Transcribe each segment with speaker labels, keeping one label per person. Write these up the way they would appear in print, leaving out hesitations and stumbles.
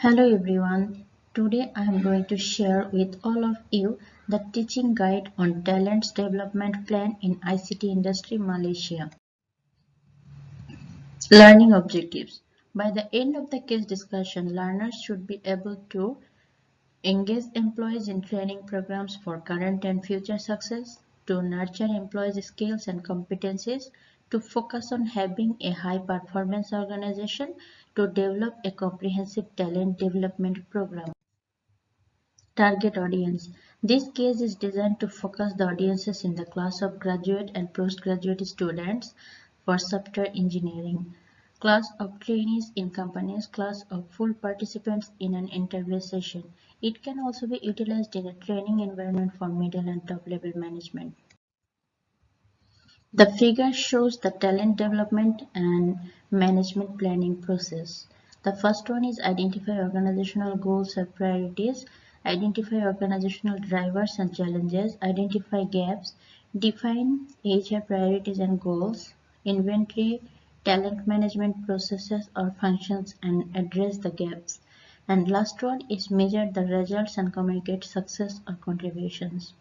Speaker 1: Hello everyone. Today I am going to share with all of you the teaching guide on talents development plan in ICT industry Malaysia. Learning objectives. By the end of the case discussion, learners should be able to engage employees in training programs for current and future success, to nurture employees' skills and competencies, to focus on having a high performance organization, to develop a comprehensive talent development program. Target audience. This case is designed to focus the audiences in the class of graduate and postgraduate students for software engineering, class of trainees in companies, class of full participants in an interview session. It can also be utilized in a training environment for middle and top level management. The figure shows the talent development and management planning process. The first one is identify organizational goals and priorities, identify organizational drivers and challenges, identify gaps, define HR priorities and goals, inventory talent management processes or functions and address the gaps. And last one is measure the results and communicate success or contributions.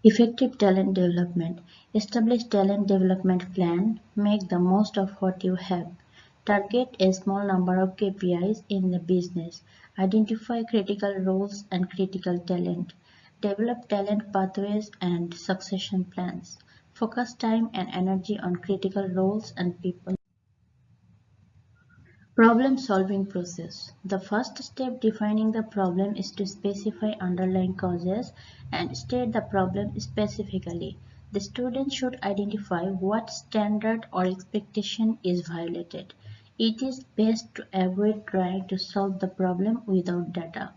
Speaker 1: Effective talent development. Establish talent development plan. Make the most of what you have. Target a small number of KPIs in the business. Identify critical roles and critical talent. Develop talent pathways and succession plans. Focus time and energy on critical roles and people. Problem-solving process. The first step defining the problem is to specify underlying causes and state the problem specifically. The student should identify what standard or expectation is violated. It is best to avoid trying to solve the problem without data.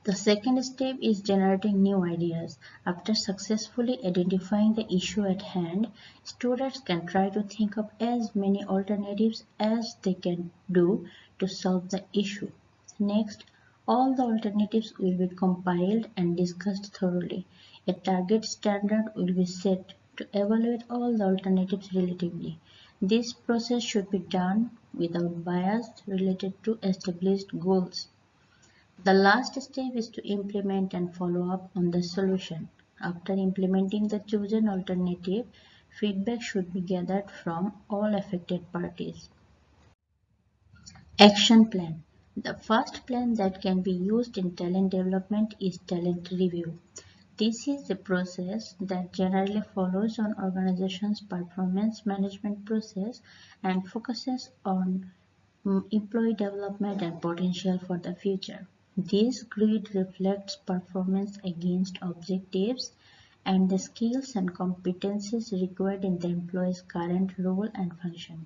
Speaker 1: The second step is generating new ideas. After successfully identifying the issue at hand, students can try to think of as many alternatives as they can do to solve the issue. Next, all the alternatives will be compiled and discussed thoroughly. A target standard will be set to evaluate all the alternatives relatively. This process should be done without bias related to established goals. The last step is to implement and follow up on the solution. After implementing the chosen alternative, feedback should be gathered from all affected parties. Action plan. The first plan that can be used in talent development is talent review. This is a process that generally follows on organization's performance management process and focuses on employee development and potential for the future. This grid reflects performance against objectives and the skills and competencies required in the employee's current role and function.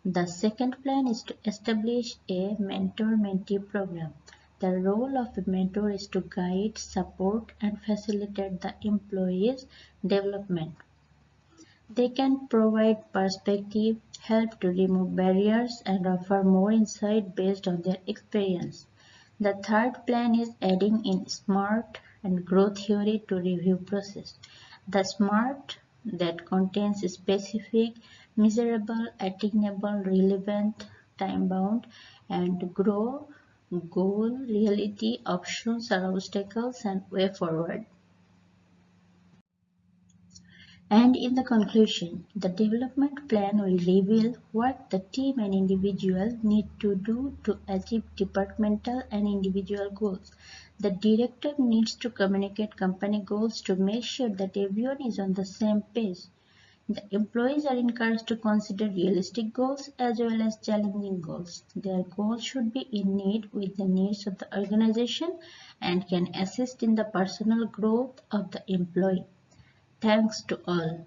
Speaker 1: The second plan is to establish a mentor-mentee program. The role of a mentor is to guide, support, and facilitate the employee's development. They can provide perspective, help to remove barriers, and offer more insight based on their experience. The third plan is adding in SMART and growth theory to review process. The SMART that contains specific, measurable, attainable, relevant, time-bound, and grow, goal, reality, options or obstacles, and way forward. And in the conclusion, the development plan will reveal what the team and individual need to do to achieve departmental and individual goals. The director needs to communicate company goals to make sure that everyone is on the same page. The employees are encouraged to consider realistic goals as well as challenging goals. Their goals should be in need with the needs of the organization and can assist in the personal growth of the employee. Thanks to all.